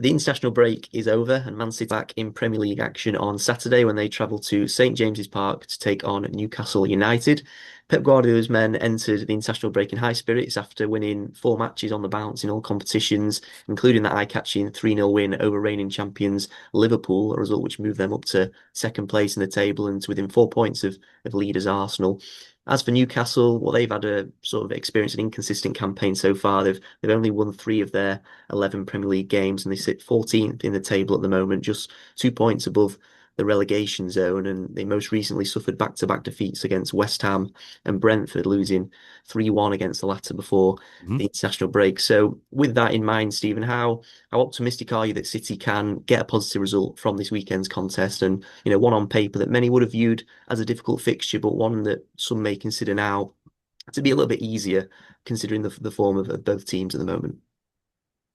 The international break is over, and Man City back in Premier League action on Saturday when they travel to St James's Park to take on Newcastle United. Pep Guardiola's men entered the international break in high spirits after winning four matches on the bounce in all competitions, including that eye-catching 3-0 win over reigning champions Liverpool, a result which moved them up to second place in the table and to within 4 points of leaders Arsenal. As for Newcastle, well, they've had a sort of experienced an inconsistent campaign so far. They've only won three of their 11 Premier League games, and they sit 14th in the table at the moment, just 2 points above the relegation zone. And they most recently suffered back-to-back defeats against West Ham and Brentford, losing 3-1 against the latter before Mhm. the international break. So, with that in mind, Stephen, how optimistic are you that City can get a positive result from this weekend's contest? And one on paper that many would have viewed as a difficult fixture, but one that some may consider now to be a little bit easier, considering the form of both teams at the moment.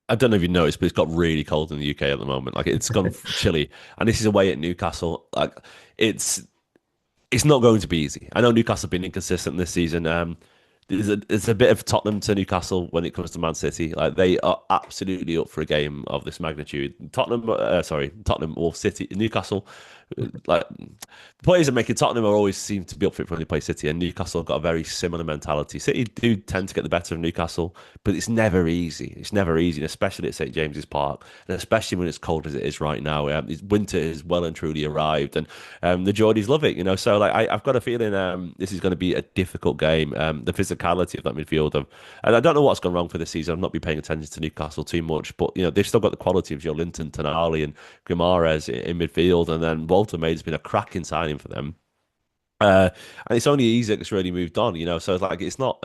I don't know if you noticed, but it's got really cold in the UK at the moment. Like it's gone chilly, and this is away at Newcastle. Like it's it's not going to be easy. I know Newcastle have been inconsistent this season. There's a bit of Tottenham to Newcastle when it comes to Man City. Like they are absolutely up for a game of this magnitude. Tottenham or City, Newcastle. Like the players that make it, Tottenham are always seem to be up for it when they play City, and Newcastle have got a very similar mentality. City do tend to get the better of Newcastle, but it's never easy. It's never easy, and especially at St James's Park, and especially when it's cold as it is right now. Winter has well and truly arrived, and the Geordies love it. So like I've got a feeling this is going to be a difficult game. The physicality of that midfield, and I don't know what's gone wrong for this season. I've not been paying attention to Newcastle too much, but they've still got the quality of Joe Linton, Tonali, and Guimaraes in midfield, and then Woltermade has been a cracking signing for them. And it's only Isak that's really moved on, So it's like it's not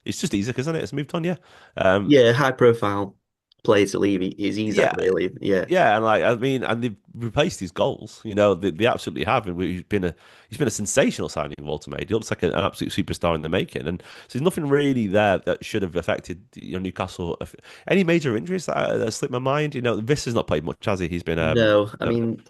it's just Isak, isn't it? It's moved on, yeah. Um Yeah, high profile player to leave is Isak, yeah, really. Yeah. yeah, and like I mean, and they've replaced his goals. They absolutely have, and he's been a sensational signing, Woltermade. He looks like an absolute superstar in the making, and so there's nothing really there that should have affected Newcastle. Any major injuries that slipped my mind? This has not played much, has he? He's been No, I mean,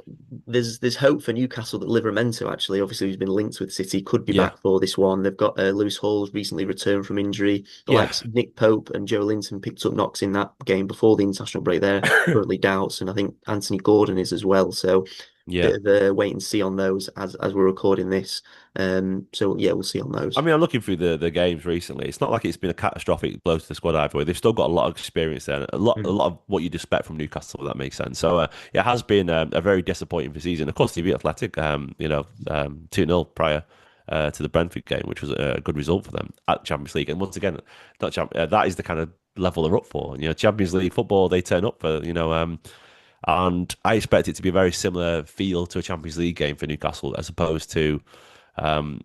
there's hope for Newcastle that Livramento, actually, obviously who's been linked with City, could be yeah, back for this one. They've got Lewis Hall's recently returned from injury. The yeah. likes of Nick Pope and Joe Linton picked up knocks in that game before the international break. They're currently doubts, and I think Anthony Gordon is as well. So Yeah. bit of a wait and see on those as we're recording this. So yeah, we'll see on I those. mean, I'm looking through the games recently. It's not like it's been a catastrophic blow to the squad either way. They've still got a lot of experience there, a lot of what you'd expect from Newcastle. If that makes sense. So it has been a very disappointing season. Of course, they beat Athletic, 2-0 prior to the Brentford game, which was a good result for them at Champions League. And once again, that is the kind of level they're up for. Champions League football, they turn up for. And I expect it to be a very similar feel to a Champions League game for Newcastle as opposed to. Um,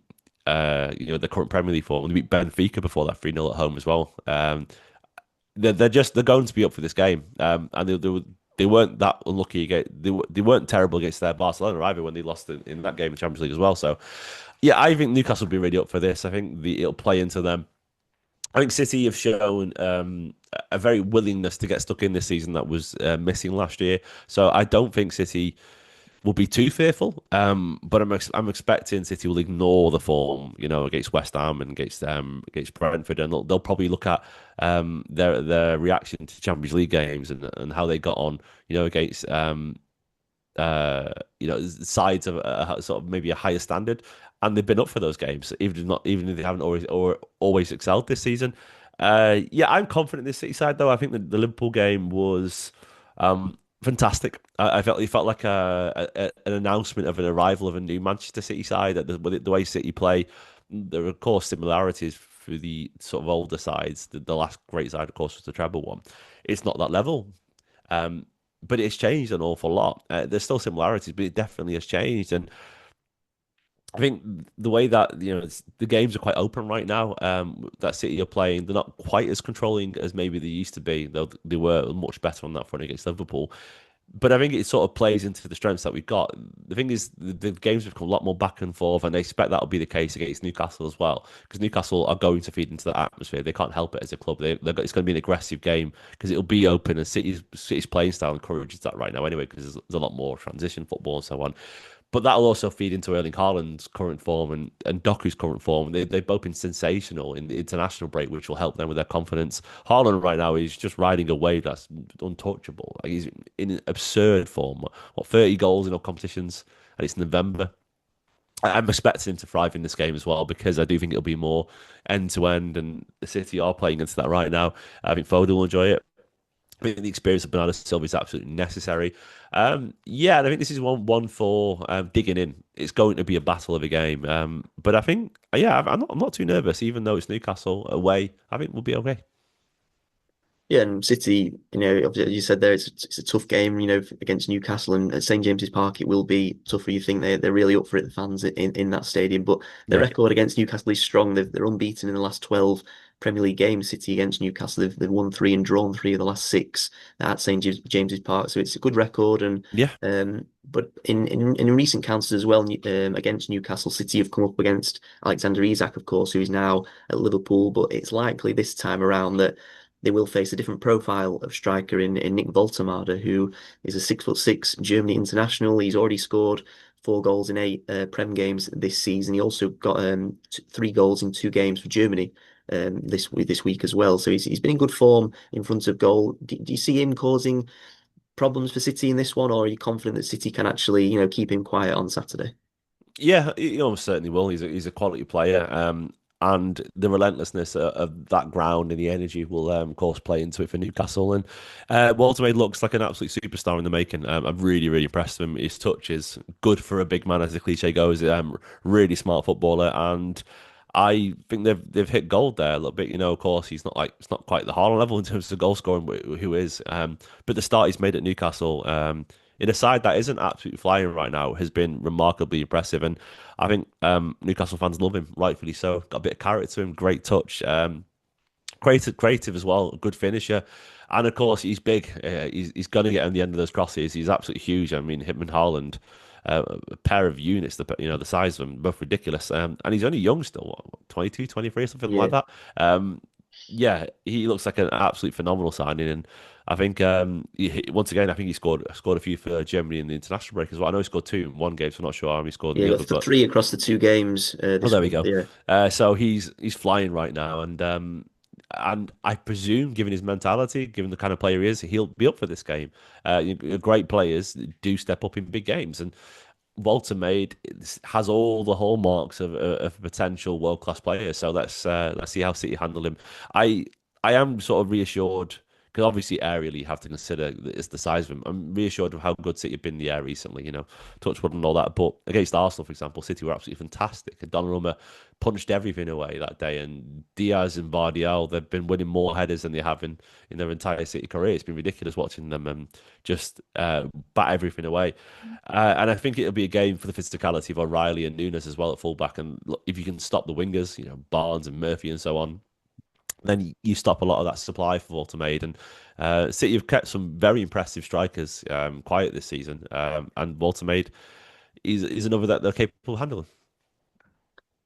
the current Premier League form. They beat Benfica before that 3-0 at home as well. They're going to be up for this game, and they weren't that unlucky. They weren't terrible against their Barcelona either when they lost in that game in Champions League as well. So yeah, I think Newcastle will be ready up for this. I think it'll play into them. I think City have shown a very willingness to get stuck in this season that was missing last year. So I don't think City will be too fearful. But I'm expecting City will ignore the form, against West Ham and against Brentford, and they'll probably look at their reaction to Champions League games and how they got on, against sides of sort of maybe a higher standard, and they've been up for those games, even if they haven't always excelled this season. Yeah, I'm confident in this City side though. I think the Liverpool game was fantastic. I felt it felt like an announcement of an arrival of a new Manchester City side. The way City play, there are of course similarities through the sort of older sides. The last great side, of course, was the treble one. It's not that level. Um, but it's changed an awful lot. There's still similarities, but it definitely has changed. And I think the way that the games are quite open right now. That City are playing, they're not quite as controlling as maybe they used to be. Though they were much better on that front against Liverpool. But I think it sort of plays into the strengths that we've got. The thing is, the games have become a lot more back and forth, and I expect that will be the case against Newcastle as well, because Newcastle are going to feed into that atmosphere. They can't help it as a club. It's going to be an aggressive game because it'll be open, and City's playing style encourages that right now anyway, because there's a lot more transition football and so on. But that'll also feed into Erling Haaland's current form and Doku's current form. They've both been sensational in the international break, which will help them with their confidence. Haaland right now is just riding a wave that's untouchable. Like he's in absurd form. What, 30 goals in all competitions, and it's November. I'm expecting him to thrive in this game as well because I do think it'll be more end to end, and the City are playing into that right now. I think Foden will enjoy it. I think the experience of Bernardo Silva is absolutely necessary. Yeah, and I think this is one for digging in. It's going to be a battle of a game. But I think, yeah, I'm not too nervous, even though it's Newcastle away. I think we'll be okay. Yeah, and City, obviously, as you said there, it's a tough game, against Newcastle and at St James's Park, it will be tougher. You think they're really up for it, the fans in that stadium. But their Yeah. record against Newcastle is strong. They're unbeaten in the last 12 Premier League games. City against Newcastle, they've won three and drawn three of the last six at James's Park. So it's a good record. And Yeah. but in recent encounters as well, against Newcastle, City have come up against Alexander Isak, of course, who is now at Liverpool. But it's likely this time around that they will face a different profile of striker in Nick Woltermade, who is a 6'6" Germany international. He's already scored 4 goals in 8 Prem games this season. He also got 3 goals in 2 games for Germany this week as well. So he's been in good form in front of goal. Do you see him causing problems for City in this one, or are you confident that City can actually keep him quiet on Saturday? Yeah, he almost certainly will. He's a quality player. And the relentlessness of that ground and the energy will, of course, play into it for Newcastle. And Woltermade looks like an absolute superstar in the making. I'm really, really impressed with him. His touch is good for a big man, as the cliche goes. Really smart footballer, and I think they've hit gold there a little bit. Of course, it's not quite the Haaland level in terms of goal scoring, but who is. But the start he's made at Newcastle. In a side that isn't absolutely flying right now, has been remarkably impressive. And I think Newcastle fans love him, rightfully so. Got a bit of character to him, great touch, creative as well, good finisher. And of course, he's big. He's going to get on the end of those crosses. He's absolutely huge. I mean, him and Haaland, a pair of units, the size of them, both ridiculous. And he's only young still, what, 22, 23 or something like Yeah. that. Yeah, he looks like an absolute phenomenal signing. And I think once again, I think he scored a few for Germany in the international break as well. I know he scored two in one game, so I'm not sure how many he scored in Yeah, the got other. for But 3 across the 2 games oh, this there we week. go. Yeah. So he's flying right now, and I presume, given his mentality, given the kind of player he is, he'll be up for this game. Great players do step up in big games, and Walter Maid has all the hallmarks of a potential world class player. So let's see how City handle him. I I am sort of reassured because obviously aerially you have to consider it's the size of him. I'm reassured of how good City have been in the air recently. Touchwood and all that. But against Arsenal, for example, City were absolutely fantastic. And Donnarumma punched everything away that day. And Diaz and Vardiel, they've been winning more headers than they have in their entire City career. It's been ridiculous watching them just bat everything away. And I think it'll be a game for the physicality of O'Reilly and Nunes as well at fullback. And look, if you can stop the wingers, Barnes and Murphy and so on, then you stop a lot of that supply for Woltermade. And City have kept some very impressive strikers quiet this season. And Woltermade is another that they're capable of handling.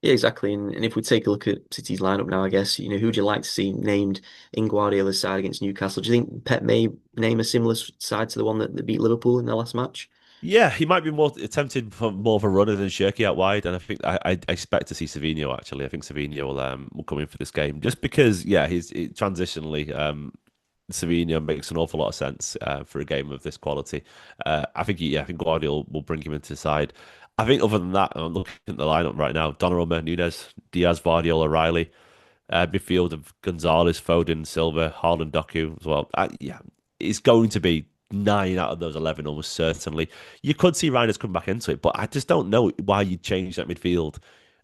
Yeah, exactly. And if we take a look at City's lineup now, I guess, who would you like to see named in Guardiola's side against Newcastle? Do you think Pep may name a similar side to the one that beat Liverpool in their last match? Yeah, he might be more attempted for more of a runner than Shirky out wide, and I think I expect to see Savinho actually. I think Savinho will come in for this game just because he's transitionally. Savinho makes an awful lot of sense for a game of this quality. I think Guardiola will bring him into the side. I think other than that, I'm looking at the lineup right now: Donnarumma, Nunes, Diaz, Vardy, Riley, midfield of Gonzalez, Foden, Silva, Haaland, Doku as well. It's going to be 9 out of those 11 almost certainly. You could see Reiners come back into it, but I just don't know why you'd change that midfield.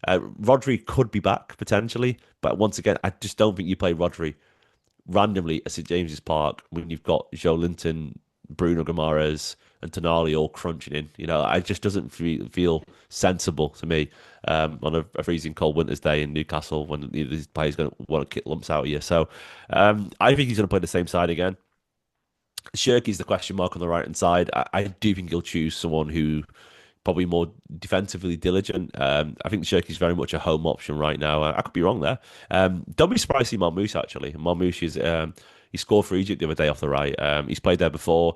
Rodri could be back potentially, but once again, I just don't think you play Rodri randomly at St James's Park when you've got Joe Linton, Bruno Guimaraes, and Tonali all crunching in. It just doesn't feel sensible to me on a freezing cold winter's day in Newcastle when these players going to want to kick lumps out of you. So I think he's going to play the same side again. Shirky's the question mark on the right hand side. I do think he'll choose someone who probably more defensively diligent. I think Shirky's very much a home option right now. I could be wrong there. Don't be surprised to see Marmoush actually. Marmoush is he scored for Egypt the other day off the right. He's played there before.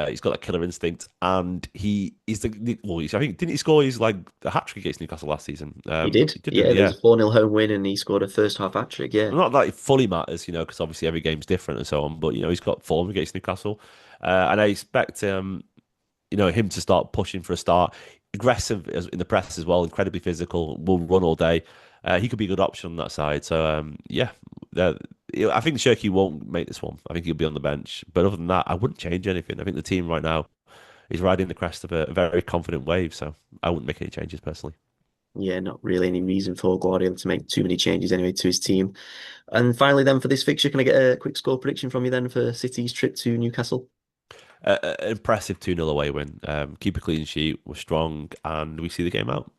He's got that killer instinct, and he's well. I think didn't he score his like a hat trick against Newcastle last season? He did. He did, didn't Yeah, he? there was Yeah. a 4-0 home win and he scored a first half hat trick. Yeah. Not that it fully matters, because obviously every game's different and so on. But he's got form against Newcastle, and I expect him to start pushing for a start. Aggressive in the press as well, incredibly physical, will run all day. He could be a good option on that side. So yeah, I think Shirky won't make this one. I think he'll be on the bench. But other than that, I wouldn't change anything. I think the team right now is riding the crest of a very confident wave. So I wouldn't make any changes personally. Yeah, not really any reason for Guardiola to make too many changes anyway to his team. And finally, then for this fixture, can I get a quick score prediction from you then for City's trip to Newcastle? Impressive 2-0 away win. Keep a clean sheet. We're strong, and we see the game out.